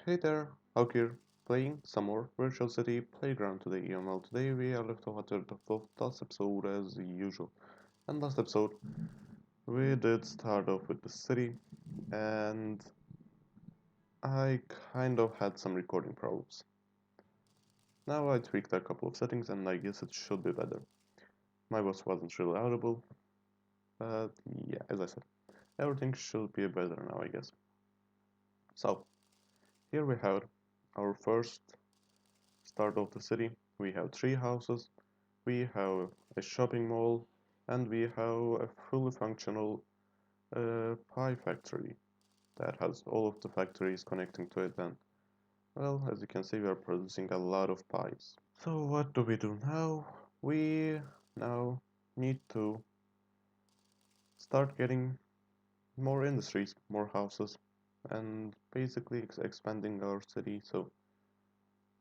Hey there, Hawk here, playing some more Virtual City Playground today. Well, today we are left off at the last episode as usual. And last episode, we did start off with the city, and I kind of had some recording problems. Now I tweaked a couple of settings, and I guess it should be better. My voice wasn't really audible, but yeah, as I said, everything should be better now, I guess. So, here we have our first start of the city. We have three houses. We have a shopping mall, and we have a fully functional pie factory that has all of the factories connecting to it. And well, as you can see, we are producing a lot of pies. So what do we do now? We now need to start getting more industries, more houses, and basically expanding our city. So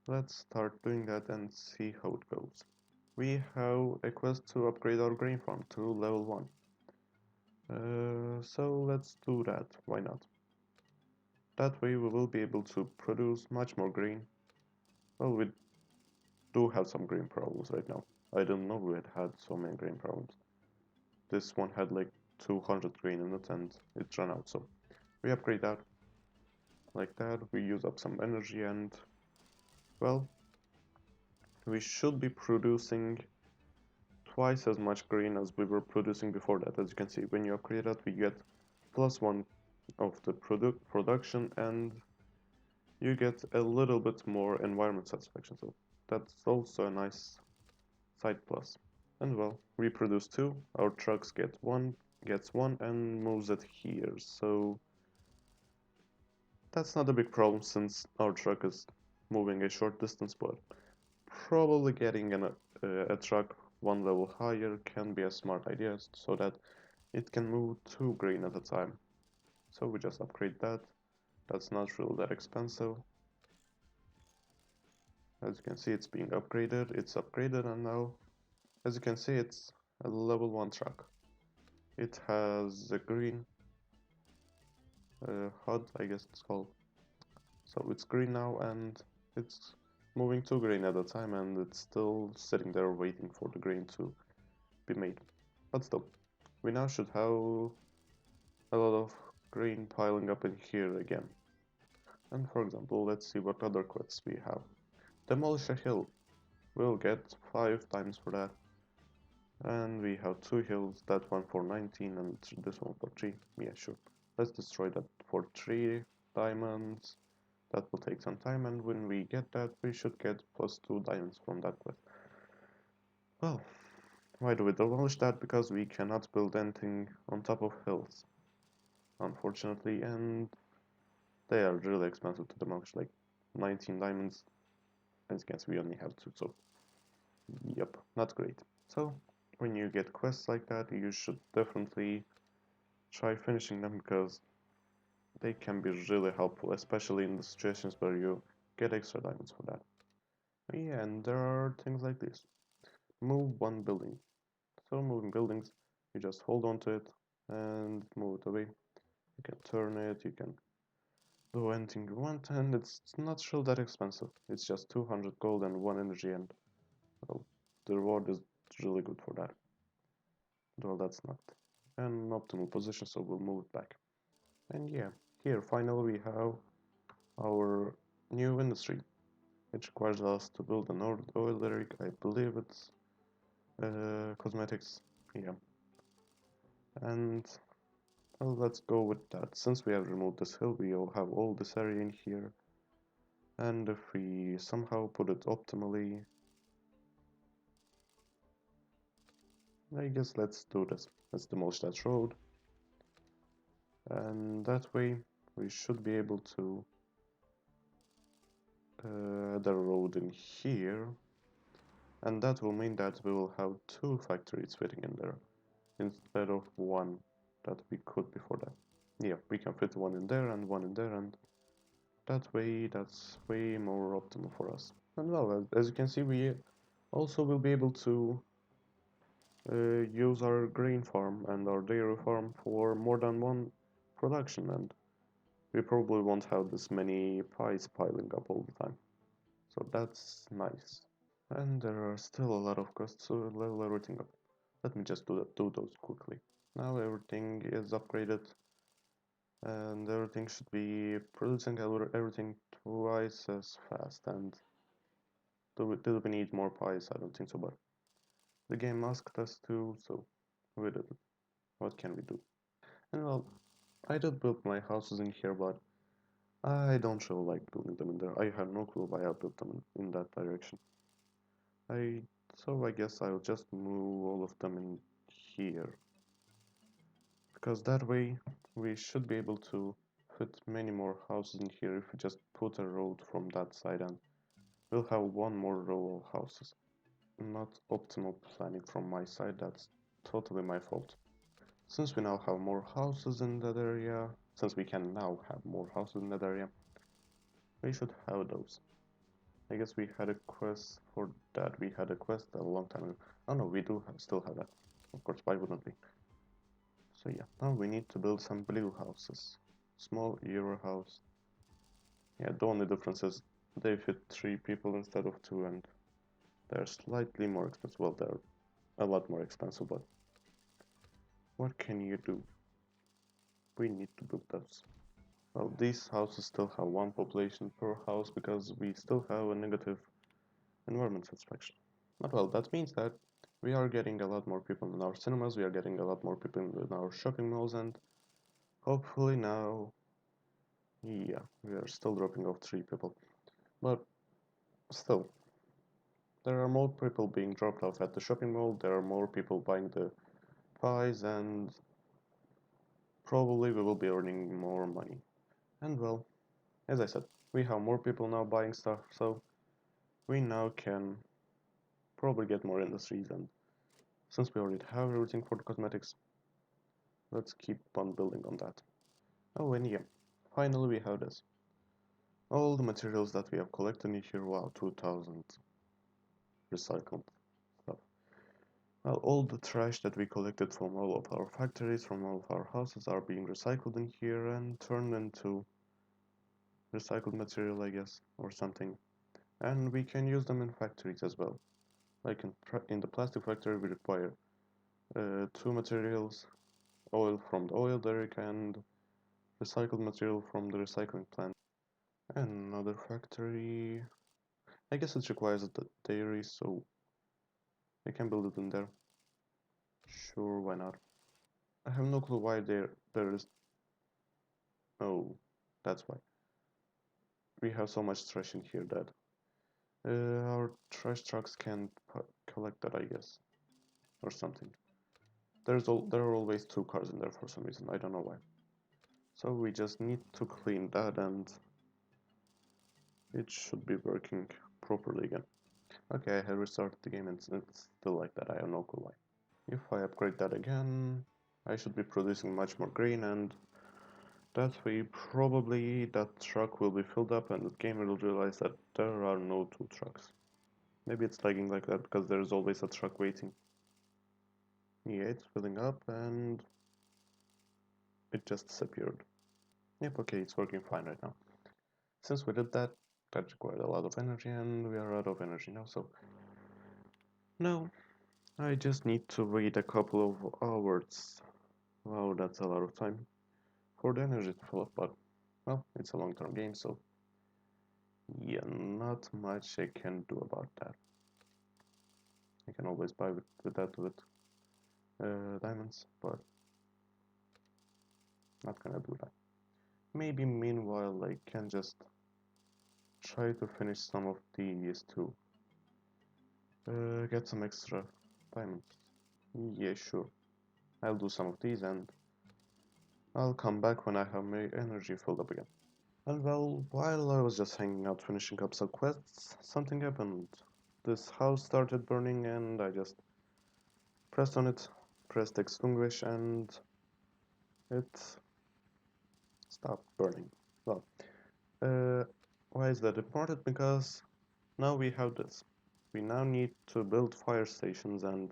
let's start doing that and see how it goes. We have a quest to upgrade our grain farm to level 1. So let's do that, why not? That way we will be able to produce much more grain. Well, we do have some grain problems right now. I don't know we had so many grain problems. This one had like 200 grain in it and it ran out, so we upgrade that. Like that, we use up some energy and, well, we should be producing twice as much grain as we were producing before that. As you can see, when you upgrade that, we get +1 of the production, and you get a little bit more environment satisfaction, so that's also a nice side plus. And well, we produce 2, our trucks gets one and moves it here, so that's not a big problem since our truck is moving a short distance, but probably getting a truck one level higher can be a smart idea so that it can move 2 grain at a time. So we just upgrade that. That's not really that expensive. As you can see, it's being upgraded. It's upgraded, and now, as you can see, it's a level 1 truck. It has a green HUD, I guess it's called. So it's green now, and it's moving 2 grain at a time, and it's still sitting there waiting for the grain to be made. But still, we now should have a lot of grain piling up in here again. And for example, let's see what other quests we have. Demolish a hill. We'll get 5 times for that. And we have 2 hills, that one for 19 and this one for 3. Yeah, sure. Let's destroy that for 3 diamonds. That will take some time, and when we get that, we should get +2 diamonds from that quest. Well, why do we demolish that? Because we cannot build anything on top of hills, unfortunately, and they are really expensive to demolish, like 19 diamonds. As you can see, we only have 2, so yep, not great. So when you get quests like that, you should definitely try finishing them because they can be really helpful, especially in the situations where you get extra diamonds for that. Yeah, and there are things like this. Move one building. So moving buildings, you just hold on to it and move it away. You can turn it, you can do anything you want, and it's not sure that expensive. It's just 200 gold and 1 energy, and well, the reward is really good for that. Well, that's not an optimal position, so we'll move it back. And yeah, here finally we have our new industry. It requires us to build an oil rig. I believe it's cosmetics. Yeah. And well, let's go with that. Since we have removed this hill, we all have all this area in here. And if we somehow put it optimally, I guess let's do this. Let's demolish that road. And that way we should be able to the road in here, and that will mean that we will have 2 factories fitting in there instead of 1 that we could before that. Yeah, we can fit 1 in there and 1 in there, and that way that's way more optimal for us. And well, as you can see, we also will be able to use our grain farm and our dairy farm for more than 1 production, and we probably won't have this many pies piling up all the time. So that's nice. And there are still a lot of costs to level everything up. Let me just do those quickly. Now everything is upgraded and everything should be producing everything twice as fast. And do we need more pies? I don't think so, but the game asked us to, so we did it. What can we do? And well, I did build my houses in here, but I don't really like building them in there. I have no clue why I built them in that direction. I So I guess I'll just move all of them in here, because that way we should be able to fit many more houses in here if we just put a road from that side, and we'll have one more row of houses. Not optimal planning from my side, that's totally my fault. Since we now have more houses in that area, since we can now have more houses in that area, we should have those. I guess we had a quest for that. We had a quest a long time ago. Oh no, we do still have that. Of course, why wouldn't we? So yeah, now we need to build some blue houses. Small Euro house. Yeah, the only difference is they fit 3 people instead of 2, and they're slightly more expensive. Well, they're a lot more expensive, but what can you do? We need to build those. Well, these houses still have 1 population per house because we still have a negative environment satisfaction. But well, that means that we are getting a lot more people in our cinemas, we are getting a lot more people in our shopping malls, and hopefully now, yeah, we are still dropping off 3 people. But still, there are more people being dropped off at the shopping mall, there are more people buying the pies, and probably we will be earning more money. And well, as I said, we have more people now buying stuff, so we now can probably get more industries, and since we already have everything for the cosmetics, let's keep on building on that. Oh, and yeah, finally we have this. All the materials that we have collected in here, wow, 2000 recycled stuff. Well, all the trash that we collected from all of our factories, from all of our houses are being recycled in here and turned into recycled material, I guess, or something. And we can use them in factories as well. Like in the plastic factory, we require 2 materials, oil from the oil derrick and recycled material from the recycling plant. And another factory, I guess it requires a dairy, so I can build it in there. Sure, why not? I have no clue why there is. Oh, that's why. We have so much trash in here that our trash trucks can collect that, I guess, or something. There are always 2 cars in there for some reason. I don't know why. So we just need to clean that, and it should be working properly again. Okay, I have restarted the game and it's still like that. I have no clue why. If I upgrade that again, I should be producing much more grain, and that way probably that truck will be filled up and the game will realize that there are no 2 trucks. Maybe it's lagging like that because there's always a truck waiting. Yeah, it's filling up and it just disappeared. Yep, okay, it's working fine right now. Since we did that, that required a lot of energy and we are out of energy now, so now I just need to wait a couple of hours. Wow, that's a lot of time for the energy to fill up, but well, it's a long-term game, so yeah, not much I can do about that. I can always buy with that with diamonds, but not gonna do that. Maybe meanwhile I can just try to finish some of these too. Get some extra diamonds. Yeah, sure. I'll do some of these and I'll come back when I have my energy filled up again. And well, while I was just hanging out finishing up some quests, something happened. This house started burning and I just pressed on it, pressed extinguish, and it stopped burning. Well, uh, why is that important? Because now we have this. We now need to build fire stations and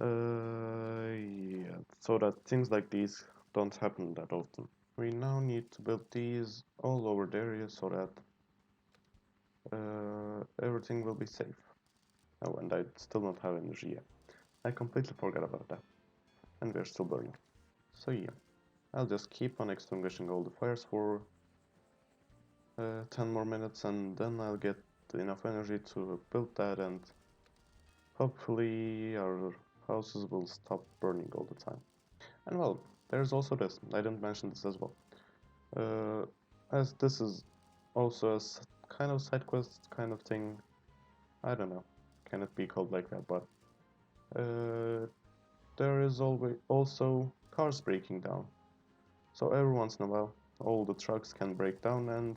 yeah, so that things like these don't happen that often. We now need to build these all over the area so that everything will be safe. Oh, and I still don't have energy yet. I completely forgot about that. And we're still burning. So yeah, I'll just keep on extinguishing all the fires for 10 more minutes, and then I'll get enough energy to build that, and hopefully our houses will stop burning all the time. And well, there's also this. I didn't mention this as well. Uh, as this is also a kind of side quest kind of thing. I don't know. Can it be called like that? But uh, there is always also cars breaking down. So every once in a while, all the trucks can break down, and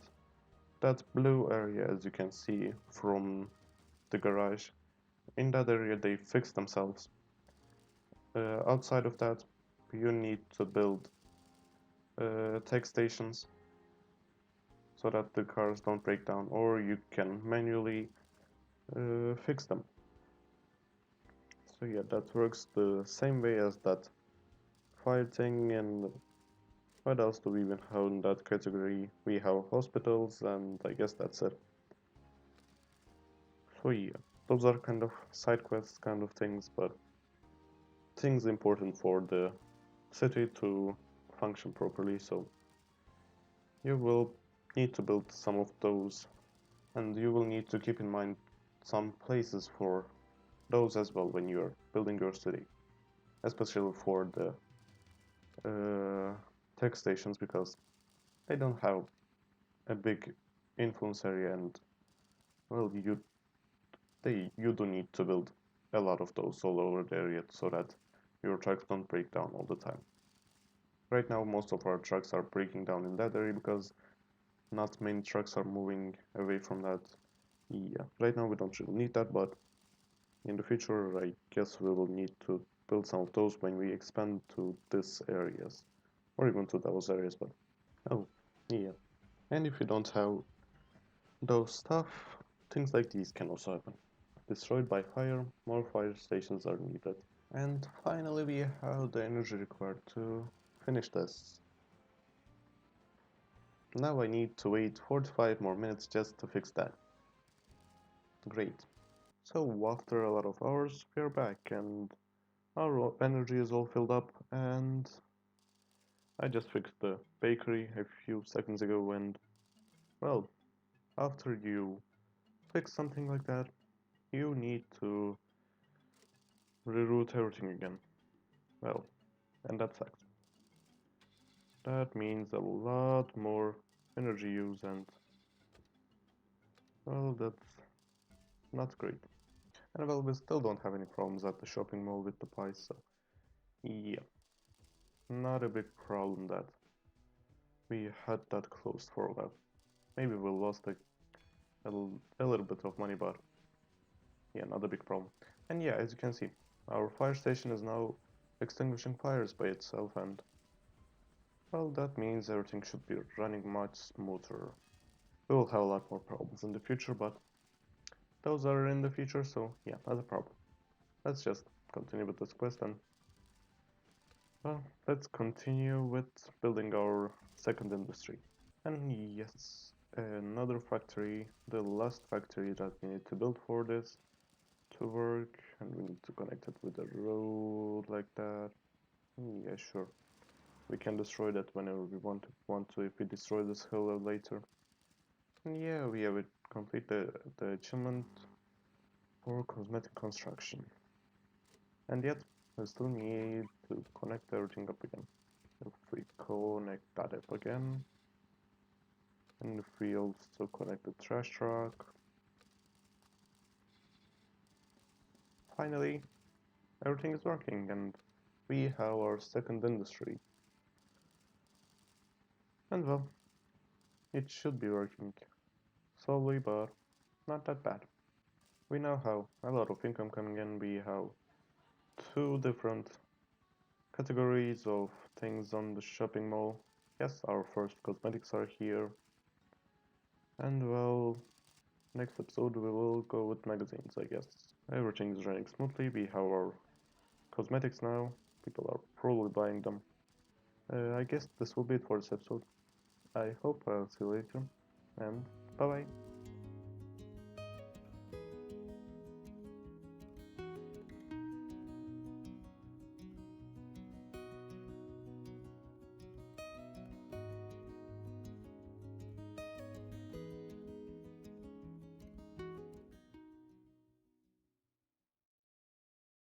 that blue area, as you can see from the garage, in that area they fix themselves. Outside of that, you need to build tech stations so that the cars don't break down, or you can manually fix them. So yeah, that works the same way as that fire thing. And what else do we even have in that category? We have hospitals, and I guess that's it. So yeah, those are kind of side quests kind of things, but things important for the city to function properly, so you will need to build some of those, and you will need to keep in mind some places for those as well when you're building your city, especially for the tech stations, because they don't have a big influence area, and well, you do need to build a lot of those all over the area so that your trucks don't break down all the time. Right now, most of our trucks are breaking down in that area because not many trucks are moving away from that. Yeah, right now we don't really need that, but in the future, I guess we will need to build some of those when we expand to these areas, or even to those areas. But oh, yeah. And if you don't have those stuff, things like these can also happen. Destroyed by fire, more fire stations are needed. And finally, we have the energy required to finish this. Now I need to wait 45 more minutes just to fix that. Great. So after a lot of hours, we're back, and our energy is all filled up, and I just fixed the bakery a few seconds ago, and well, after you fix something like that, you need to reroute everything again. Well, and that sucks. That means a lot more energy use, and well, that's not great. And well, we still don't have any problems at the shopping mall with the pies, so yeah, not a big problem that we had that closed for a while. Maybe we lost a little bit of money, but yeah, not a big problem. And yeah, as you can see, our fire station is now extinguishing fires by itself, and well, that means everything should be running much smoother. We will have a lot more problems in the future, but those are in the future, so yeah, not a problem. Let's just continue with this quest, and well, let's continue with building our second industry. And yes, another factory, the last factory that we need to build for this to work, and we need to connect it with a road like that. Yeah, sure. We can destroy that whenever we want to if we destroy this hill later. And yeah, we have it complete the achievement for cosmetic construction. And yet, we still need to connect everything up again. If we connect that up again, and if we also connect the trash truck, finally, everything is working, and we have our second industry. And well, it should be working slowly, but not that bad. We now have a lot of income coming in. We have two different categories of things on the shopping mall. Yes, our first cosmetics are here. And well, next episode we will go with magazines, I guess. Everything is running smoothly. We have our cosmetics now. People are probably buying them. I guess this will be it for this episode. I hope I'll see you later, and bye bye.